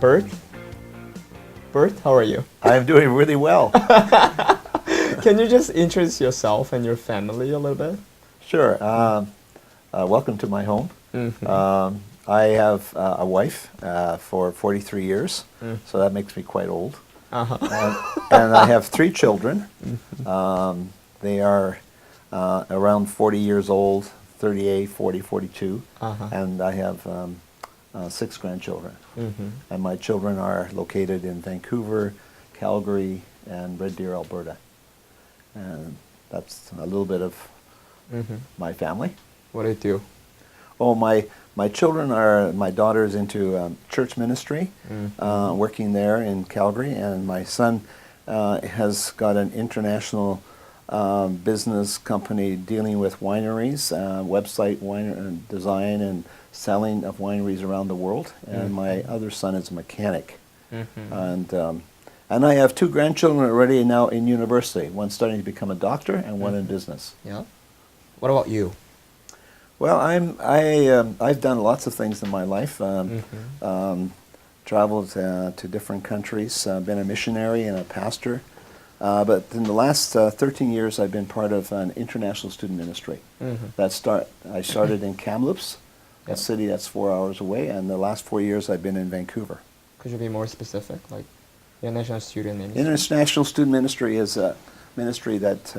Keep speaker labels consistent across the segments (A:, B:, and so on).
A: Bert? Bert, how are you?
B: I'm doing really well.
A: Can you just introduce yourself and your family a little bit?
B: Sure. Welcome to my home. I have a wife for 43 years, so that makes me quite old. And I have 3 children. They are around 40 years old, 38, 40, 42, and I have 6 grandchildren. And my children are located in Vancouver, Calgary, and Red Deer, Alberta. And that's a little bit of my family.
A: What do you do?
B: Oh, my children are, my daughter's into church ministry, working there in Calgary, and my son has got an international business company dealing with wineries, website design and selling of wineries around the world, and my other son is a mechanic. And I have 2 grandchildren already now in university, one starting to become a doctor and one in business.
A: Yeah. What about you?
B: Well, I've done lots of things in my life. Traveled to different countries, been a missionary and a pastor. But in the last 13 years, I've been part of an international student ministry. I started in Kamloops, a city that's 4 hours away, and the last 4 years I've been in Vancouver.
A: Could you be more specific, like international student ministry?
B: International student ministry is a ministry that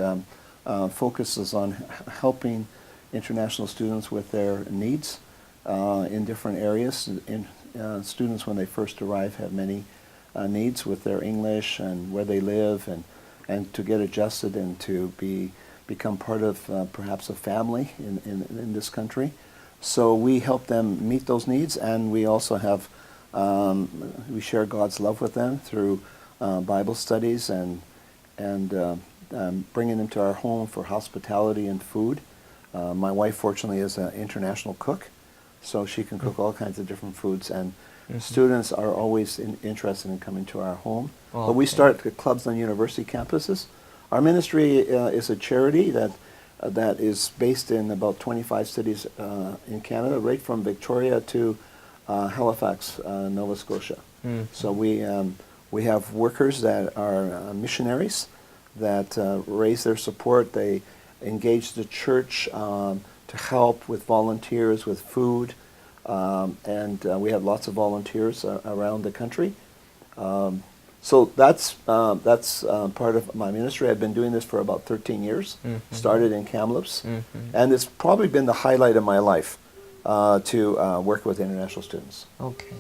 B: focuses on helping international students with their needs in different areas. Students, when they first arrive, have many needs with their English and where they live, and to get adjusted and to become part of perhaps a family in this country. So we help them meet those needs, and we also have we share God's love with them through Bible studies and bringing them to our home for hospitality and food. My wife, fortunately, is an international cook, so she can cook all kinds of different foods, and students are always interested in coming to our home. But we start clubs on university campuses. Our ministry is a charity that is based in about 25 cities in Canada, right from Victoria to Halifax, Nova Scotia. So we have workers that are missionaries that raise their support. They engage the church to help with volunteers, with food, and we have lots of volunteers around the country. So that's part of my ministry. I've been doing this for about 13 years. Started in Kamloops, and it's probably been the highlight of my life to work with international students.
A: Okay.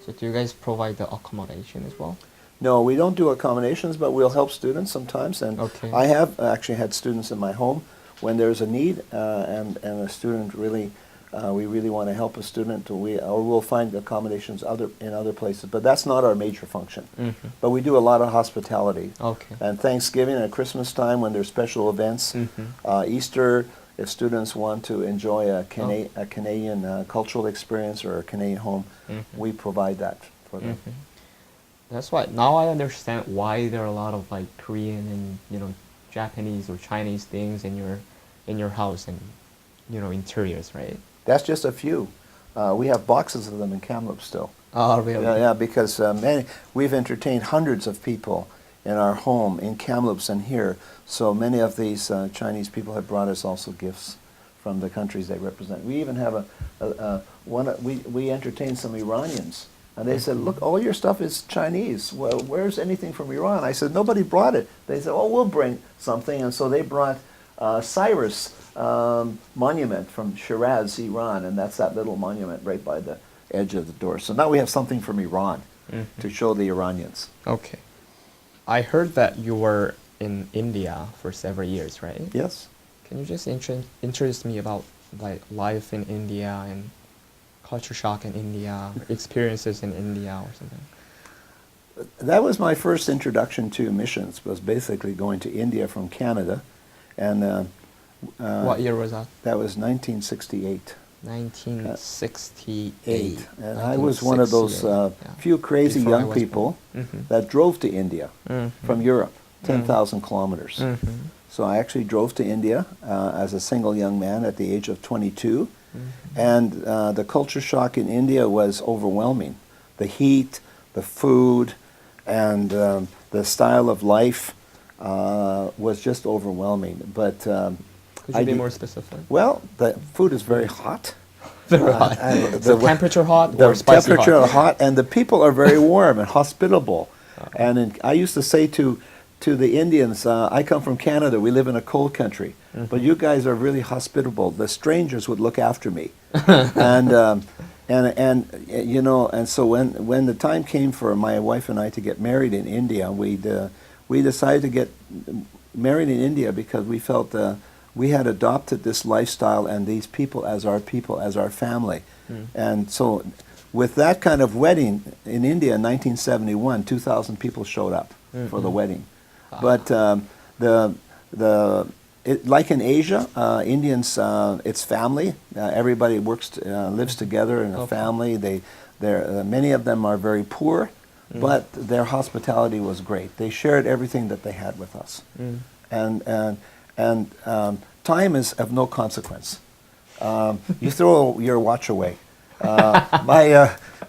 A: So do you guys provide the accommodation as well?
B: No, we don't do accommodations, but we'll help students sometimes. And I have actually had students in my home when there's a need, and a student really, we really want to help a student, or we'll find accommodations in other places. But that's not our major function. But we do a lot of hospitality. And Thanksgiving and Christmas time when there's special events, Easter, if students want to enjoy a Canadian cultural experience or a Canadian home, we provide that for them.
A: That's why now I understand why there are a lot of like Korean and Japanese or Chinese things in your house and interiors, right?
B: That's just a few. We have boxes of them in Kamloops still.
A: Oh, really?
B: Yeah, because we've entertained hundreds of people in our home in Kamloops and here. So many of these Chinese people have brought us also gifts from the countries they represent. We even have we entertained some Iranians. And they said, look, all your stuff is Chinese. Well, where's anything from Iran? I said, nobody brought it. They said, oh, we'll bring something. And so they brought Cyrus monument from Shiraz, Iran. And that's that little monument right by the edge of the door. So now we have something from Iran to show the Iranians.
A: Okay. I heard that you were in India for several years, right?
B: Yes.
A: Can you just introduce me about like life in India and culture shock in India, experiences in India or something?
B: That was my first introduction to missions, was basically going to India from Canada. And
A: what year was that?
B: That was 1968.
A: 1968.
B: And I was one of those few crazy young people that drove to India from Europe, 10,000 kilometers. So I actually drove to India as a single young man at the age of 22. And the culture shock in India was overwhelming. The heat, the food, and the style of life was just overwhelming. But
A: Could you be more specific?
B: well, the food is very hot.
A: Very hot.
B: The
A: temperature hot
B: the
A: or spicy
B: temperature
A: hot?
B: hot, and the people are very warm and hospitable. And I used to say to the Indians, I come from Canada. We live in a cold country, but you guys are really hospitable. The strangers would look after me, and you know, and so when the time came for my wife and I to get married in India, we decided to get married in India because we felt we had adopted this lifestyle and these people, as our family. And so with that kind of wedding in India in 1971, 2,000 people showed up for the wedding. But like in Asia, Indians, it's family. Everybody lives together in a family. Many of them are very poor, but their hospitality was great. They shared everything that they had with us. And time is of no consequence. You throw your watch away.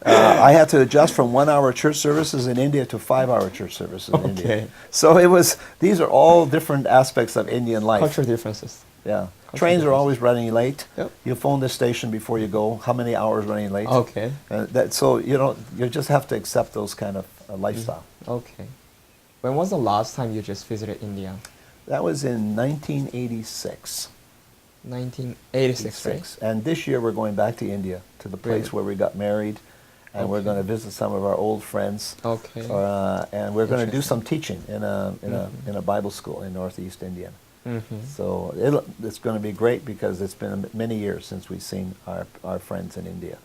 B: I had to adjust from 1 hour church services in India to 5 hour church services in India. So these are all different aspects of Indian life.
A: Cultural differences.
B: Yeah. Trains are always running late.
A: Yep.
B: You phone the station before you go. How many hours running late?
A: Okay.
B: So you just have to accept those kind of lifestyle.
A: Okay. When was the last time you just visited India?
B: That was in 1986.
A: 1986, right?
B: And this year we're going back to India, to the place where we got married, and we're going to visit some of our old friends. Okay. And we're going to do some teaching in a Bible school in Northeast India. So it's going to be great because it's been many years since we've seen our friends in India.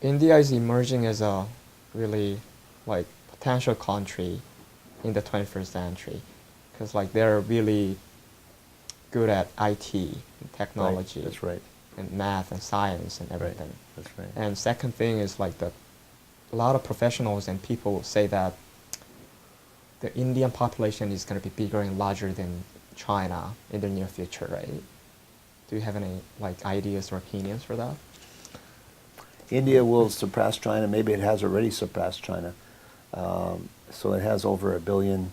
A: India is emerging as a really potential country in the 21st century because they're really good at IT and technology.
B: Right. That's right.
A: And math and science and everything.
B: Right. That's right.
A: And second thing is a lot of professionals and people say that the Indian population is going to be bigger and larger than China in the near future, right? Do you have any ideas or opinions for that?
B: India will surpass China. Maybe it has already surpassed China. So it has over 1.2 billion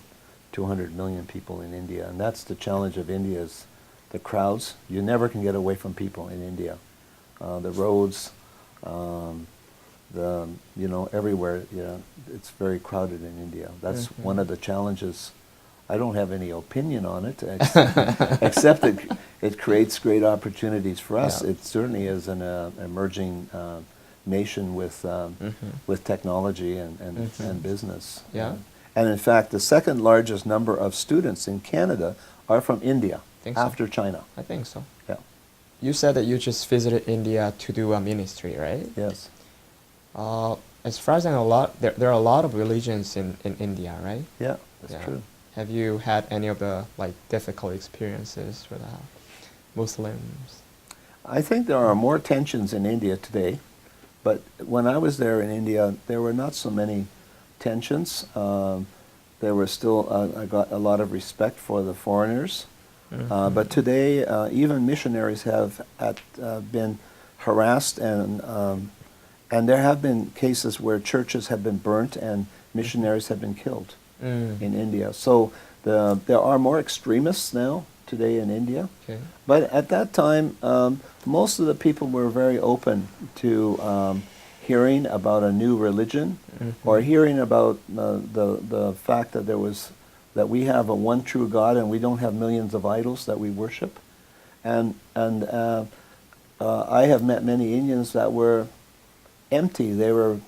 B: people in India, and that's the challenge of India is the crowds. You never can get away from people in India. The roads, everywhere. It's very crowded in India. That's one of the challenges. I don't have any opinion on it, except it creates great opportunities for us. Yeah. It certainly is an emerging nation with technology and business.
A: Yeah.
B: And in fact, the second largest number of students in Canada are from India after China.
A: I think so.
B: Yeah.
A: You said that you just visited India to do a ministry, right?
B: Yes.
A: As far as I know, there are a lot of religions in India, right?
B: Yeah, that's true.
A: Have you had any of the difficult experiences with Muslims? I
B: think there are more tensions in India today, but when I was there in India, there were not so many tensions. There were still, I got a lot of respect for the foreigners. But today, even missionaries have been harassed, and there have been cases where churches have been burnt and missionaries have been killed in India. So there are more extremists now today in India. Okay. But at that time, most of the people were very open to hearing about a new religion or hearing about the fact that we have a one true God and we don't have millions of idols that we worship. And I have met many Indians that were empty. They were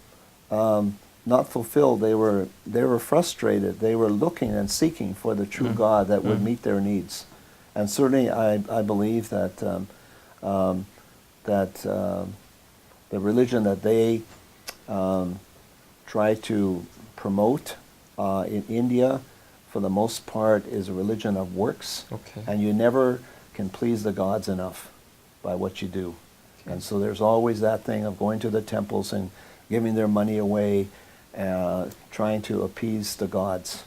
B: not fulfilled. They were frustrated. They were looking and seeking for the true God that would meet their needs. And certainly, I believe that the religion that they try to promote in India, for the most part, is a religion of works. Okay. And you never can please the gods enough by what you do. Okay. And so there's always that thing of going to the temples and giving their money away, trying to appease the gods.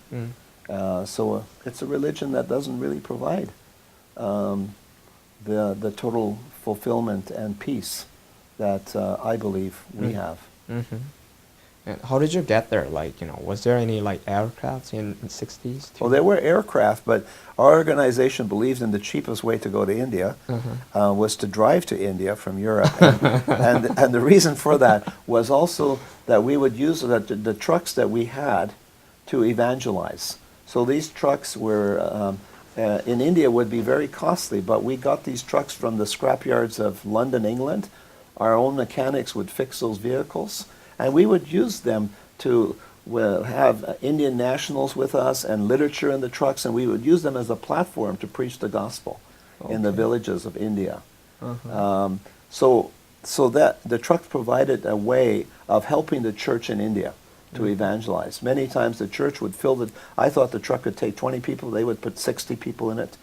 B: So it's a religion that doesn't really provide the total fulfillment and peace that I believe we have.
A: And how did you get there? Like, was there any like aircrafts in the 60s?
B: Well, there were aircraft, but our organization believes in the cheapest way to go to India was to drive to India from Europe. And the reason for that was also that we would use the trucks that we had to evangelize. So these trucks were, in India, would be very costly, but we got these trucks from the scrapyards of London, England. Our own mechanics would fix those vehicles, and we would use them to have Indian nationals with us and literature in the trucks, and we would use them as a platform to preach the gospel in the villages of India. So that the truck provided a way of helping the church in India to evangelize. Many times the church would fill the, I thought the truck could take 20 people, they would put 60 people in it,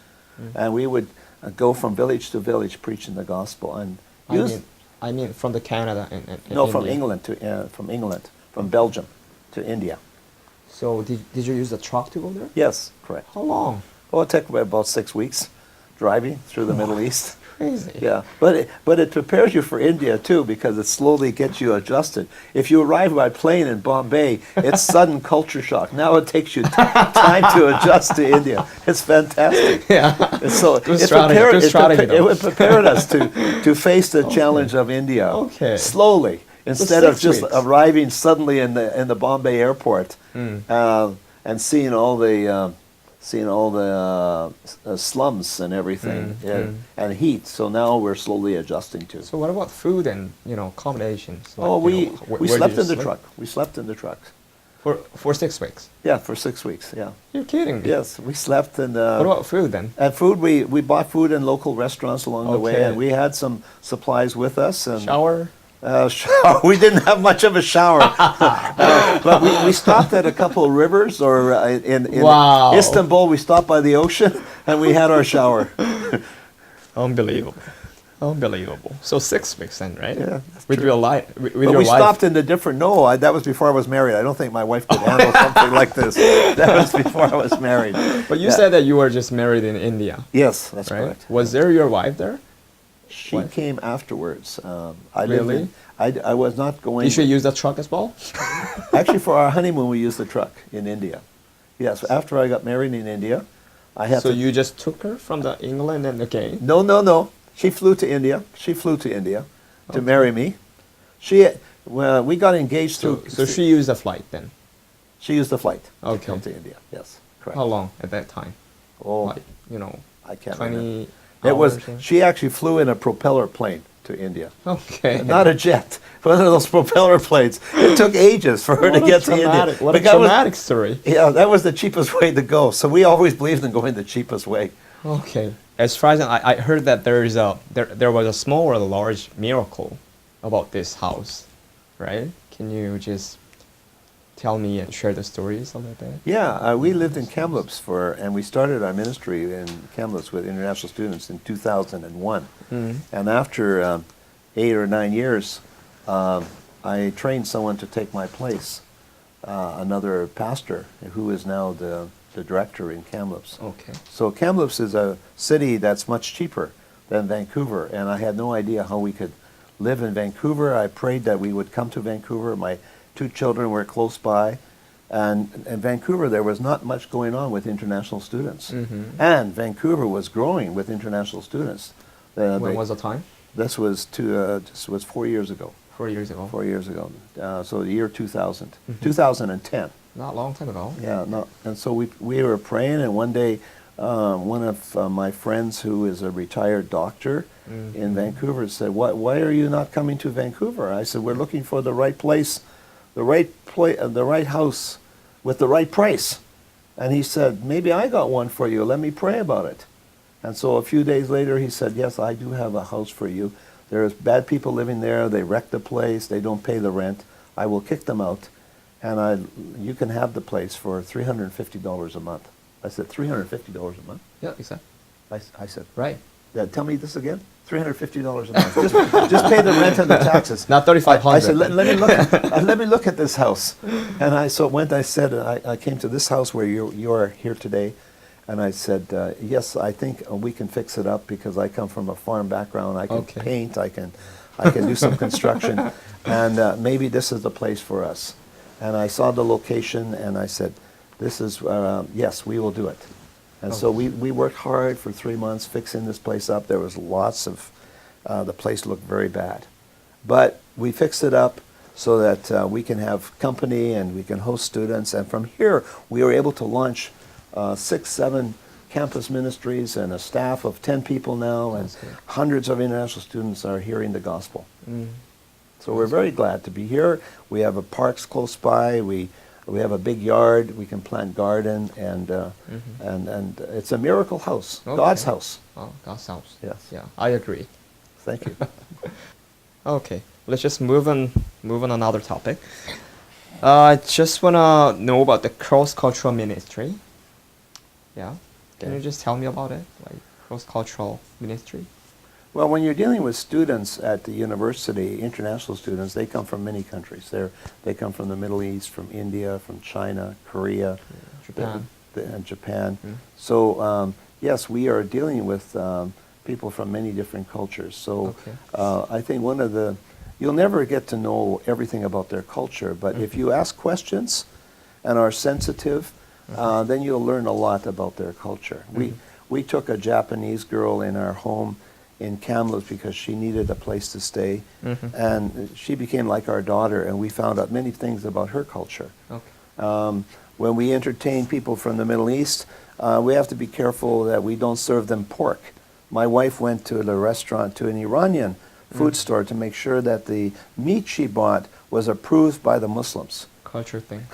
B: and we would go from village to village preaching the gospel. And
A: I mean from the Canada and
B: no,
A: India.
B: from England, from Belgium to India.
A: So did you use the truck to go there?
B: Yes, correct.
A: How long?
B: Well, it took about 6 weeks driving through the Middle East.
A: Crazy.
B: Yeah, but it prepares you for India too, because it slowly gets you adjusted. If you arrive by plane in Bombay, it's sudden culture shock. Now it takes you time to adjust to India. It's fantastic.
A: Yeah.
B: So it would prepare us to face the challenge of India.
A: Okay.
B: Slowly, instead of
A: 6
B: just
A: weeks.
B: arriving suddenly in the Bombay airport and seeing all the slums and everything and heat. So now we're slowly adjusting to.
A: So what about food and accommodations?
B: Oh,
A: Like,
B: we
A: where
B: slept
A: did
B: in
A: you
B: the
A: sleep?
B: truck. We slept in the trucks.
A: For 6 weeks.
B: Yeah, for 6 weeks. Yeah.
A: You're kidding me.
B: Yes, we slept in.
A: What about food then?
B: And food, we bought food in local restaurants along the way,
A: Okay.
B: and we had some supplies with us. And
A: Shower?
B: shower. We didn't have much of a shower, but we stopped at a couple of rivers, or in
A: Wow.
B: Istanbul, we stopped by the ocean, and we had our shower.
A: Unbelievable. Unbelievable. So 6 weeks then, right?
B: Yeah,
A: With your life. With
B: But
A: your
B: we
A: wife.
B: stopped in the different. No, that was before I was married. I don't think my wife could handle something like this. That was before I was married.
A: But you said that you were just married in India,
B: Yes, that's
A: right?
B: correct.
A: Was there your wife there?
B: She
A: What?
B: came afterwards. I lived
A: Really?
B: I was not going.
A: You should use the truck as well?
B: Actually, for our honeymoon, we used the truck in India. Yes, after I got married in India, I had
A: So
B: to.
A: you just took her from the England and again?
B: No. She flew to India. She flew to India to marry me. We got engaged through.
A: So she used a flight then?
B: She used the flight to
A: Okay.
B: come to India. Yes, correct.
A: How long at that time?
B: Oh,
A: Like,
B: I can't remember.
A: 20
B: It was.
A: hours or-
B: She actually flew in a propeller plane to India.
A: Okay.
B: Not a jet, one of those propeller planes. It took ages for her to get to India.
A: What a
B: But that was-
A: traumatic story.
B: Yeah, that was the cheapest way to go. So we always believed in going the cheapest way.
A: Okay. As far as I heard that there was a small or a large miracle about this house, right? Can you just tell me and share the stories a little bit?
B: Yeah, we lived in Kamloops and we started our ministry in Kamloops with international students in 2001. And after 8 or 9 years, I trained someone to take my place, another pastor who is now the director in Kamloops.
A: Okay.
B: So Kamloops is a city that's much cheaper than Vancouver, and I had no idea how we could live in Vancouver. I prayed that we would come to Vancouver. My 2 children were close by, and in Vancouver there was not much going on with international students. And Vancouver was growing with international students.
A: When was the time?
B: This was 4 years ago.
A: 4 years ago.
B: 4 years ago. So the year 2000, 2010.
A: Not a long time ago.
B: Yeah, no, and so we were praying, and one day, one of my friends who is a retired doctor in Vancouver said, "Why are you not coming to Vancouver?" I said, "We're looking for the right place, the right house, with the right price." And he said, "Maybe I got one for you. Let me pray about it." And so a few days later, he said, "Yes, I do have a house for you. There's bad people living there. They wreck the place. They don't pay the rent. I will kick them out. And you can have the place for $350 a month." I said, $350 a month?
A: Yeah, exactly.
B: I said,
A: Right.
B: "Yeah, tell me this again? $350 a month. Just pay the rent and the taxes."
A: Not 3,500.
B: I said, let me look at this house. And I said, I came to this house where you are here today. And I said, yes, I think we can fix it up because I come from a farm background. I can paint. I can do some construction. And maybe this is the place for us. And I saw the location, and I said, this is, yes, we will do it. And so we worked hard for 3 months fixing this place up. There was lots of, the place looked very bad. But we fixed it up so that we can have company and we can host students. And from here, we were able to launch 6, 7 campus ministries and a staff of 10 people now, and hundreds of international students are hearing the gospel. So we're very glad to be here. We have a parks close by. We have a big yard. We can plant garden, and it's a miracle house, God's house.
A: Oh, God's house.
B: Yes.
A: Yeah, I agree.
B: Thank you.
A: Okay, let's just move on another topic. I just wanna know about the cross-cultural ministry. Yeah, can you just tell me about it, like cross-cultural ministry?
B: Well, when you're dealing with students at the university, international students, they come from many countries. They come from the Middle East, from India, from China, Korea,
A: Japan.
B: And Japan. So yes, we are dealing with people from many different cultures. So I think you'll never get to know everything about their culture, but if you ask questions and are sensitive, then you'll learn a lot about their culture. We took a Japanese girl in our home in Kamloops because she needed a place to stay, and she became like our daughter, and we found out many things about her culture. When we entertain people from the Middle East, we have to be careful that we don't serve them pork. My wife went to the restaurant, to an Iranian food store, to make sure that the meat she bought was approved by the Muslims.
A: Culture thing.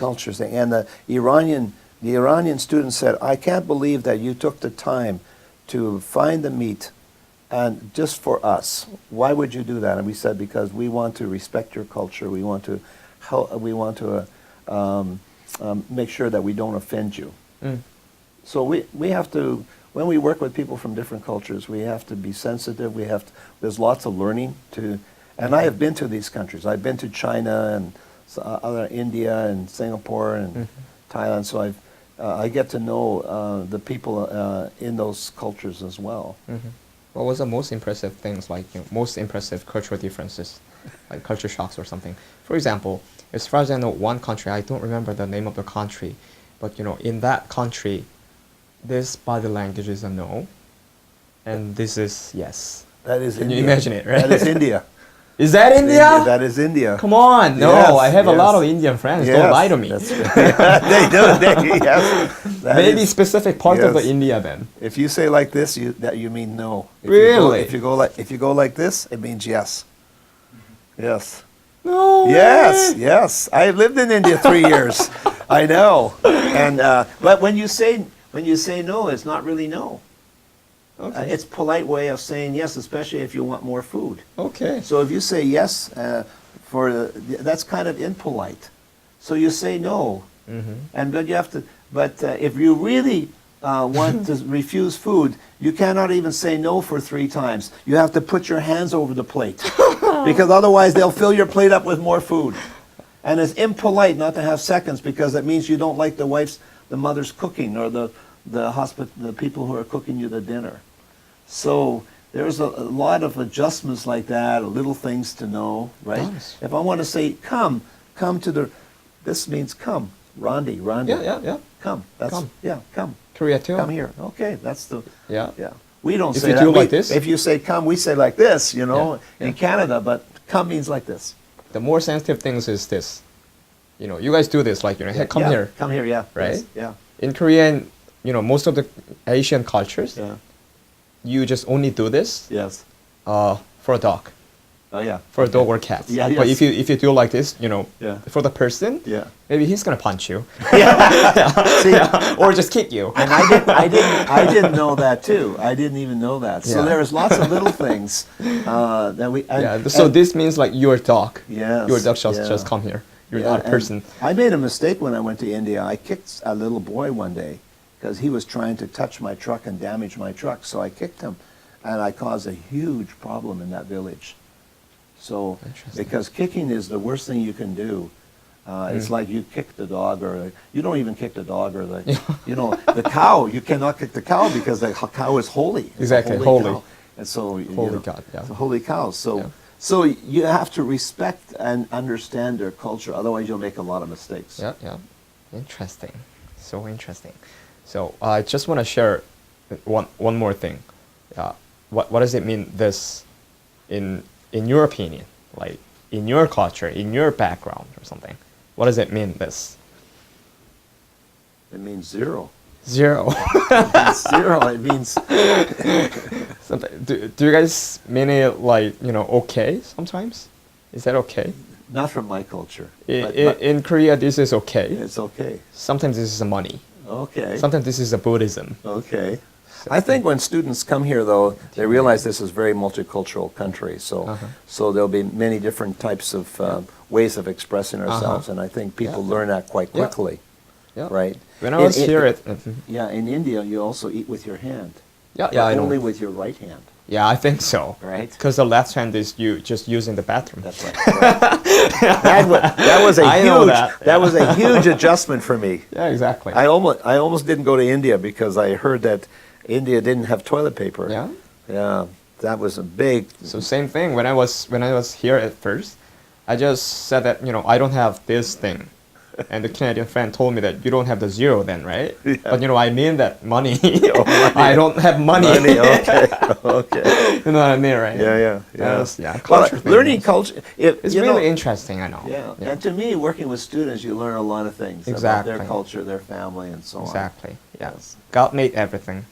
B: And the Iranian student said, I can't believe that you took the time to find the meat and just for us. Why would you do that? And we said, because we want to respect your culture. We want to make sure that we don't offend you. So we have to, when we work with people from different cultures, we have to be sensitive. There's lots of learning to, and I have been to these countries. I've been to China and India and Singapore and Thailand. So I get to know the people in those cultures as well.
A: What was the most impressive things, like most impressive cultural differences, like culture shocks or something? For example, as far as I know, one country, I don't remember the name of the country, but in that country, this body language is a no, and this is yes.
B: That is
A: Can
B: India.
A: you imagine it, right?
B: That is India.
A: Is that India?
B: That is India.
A: Come on, no,
B: Yes,
A: I have a lot
B: yes.
A: of Indian friends.
B: Yes,
A: Don't lie to me.
B: that's right. They do. Yes. That
A: Maybe
B: is-
A: specific part of the
B: yes.
A: India then.
B: If you say like this, you mean no.
A: Really?
B: If you go like this, it means yes. Yes.
A: No
B: Yes.
A: way.
B: Yes. I lived in India 3 years. I know. And but when you say no, it's not really no.
A: Okay.
B: It's polite way of saying yes, especially if you want more food.
A: Okay.
B: So if you say yes, that's kind of impolite. So you say no, and but you have to. But if you really want to refuse food, you cannot even say no for 3 times. You have to put your hands over the plate, because otherwise they'll fill your plate up with more food. And it's impolite not to have seconds, because it means you don't like the mother's cooking, or the people who are cooking you the dinner. So there's a lot of adjustments like that, little things to know, right?
A: Nice.
B: If I want to say come to this means come, Rondi.
A: Yeah.
B: Come. That's
A: Come.
B: Yeah, come.
A: Korea too.
B: Come here. Okay, that's the
A: Yeah.
B: yeah. We don't
A: If
B: say
A: you
B: that.
A: do like this?
B: If you say come, we say like this,
A: Yeah.
B: in Canada, but come means like this.
A: The more sensitive things is this. You guys do this, like, hey, come
B: Yeah,
A: here.
B: Come here, yeah.
A: Right?
B: Yes, yeah.
A: In Korean, most of the Asian cultures,
B: Yeah.
A: you just only do this
B: Yes.
A: for a dog,
B: Oh yeah.
A: for a dog or cat.
B: Yeah,
A: But
B: yes.
A: if you do like this,
B: Yeah.
A: for the person,
B: Yeah.
A: maybe he's gonna punch you,
B: See,
A: or just kick you.
B: and I didn't know that too. I didn't even know that. So
A: Yeah.
B: there's lots of little things that we.
A: So this means like your dog.
B: Yes,
A: Your dog just
B: yeah.
A: just come here. You're
B: Yeah,
A: not a
B: and
A: person.
B: I made a mistake when I went to India. I kicked a little boy one day because he was trying to touch my truck and damage my truck. So I kicked him, and I caused a huge problem in that village. So,
A: Interesting.
B: because kicking is the worst thing you can do. It's like you kick the dog, or you don't even kick the dog, or the cow. You cannot kick the cow because the cow is holy. It's a
A: Exactly, holy.
B: cow. And so
A: Holy God, yeah.
B: it's a holy cow. So
A: Yeah.
B: So you have to respect and understand their culture, otherwise you'll make a lot of mistakes.
A: Yeah, yeah. Interesting. So interesting. So I just want to share one more thing. What does it mean this in your opinion? Like in your culture, in your background or something? What does it mean this?
B: It means zero.
A: Zero.
B: It means zero. It means
A: Do you guys mean it like, okay sometimes? Is that okay?
B: not from my culture.
A: In Korea, this is okay.
B: It's okay.
A: Sometimes this is a money.
B: Okay.
A: Sometimes this is a Buddhism.
B: Okay. I think when students come here, though, they realize this is a very multicultural country. So, so there'll be many different types of ways of expressing ourselves, and I think people learn that quite quickly.
A: Yeah.
B: Right.
A: When I was here,
B: yeah, in India, you also eat with your hand.
A: Yeah, I know.
B: Only with your right hand.
A: Yeah, I think so.
B: Right.
A: Because the left hand is you just using the bathroom.
B: That's right. That was a
A: I know that.
B: that was a huge adjustment for me.
A: Yeah, exactly.
B: I almost didn't go to India because I heard that India didn't have toilet paper.
A: Yeah.
B: Yeah, that was a big.
A: So same thing. When I was here at first, I just said that I don't have this thing, and the Canadian friend told me that you don't have the zero then, right?
B: Yeah.
A: But I mean that money.
B: Oh, money.
A: I don't have money.
B: Okay. Okay.
A: You know what I mean, right?
B: Yeah.
A: Yeah.
B: Well,
A: Culture thing,
B: learning
A: yes.
B: culture.
A: It's really interesting. I know.
B: Yeah. And to me, working with students, you learn a lot of things about
A: Exactly.
B: their culture, their family, and so on.
A: Exactly. Yes. God made everything.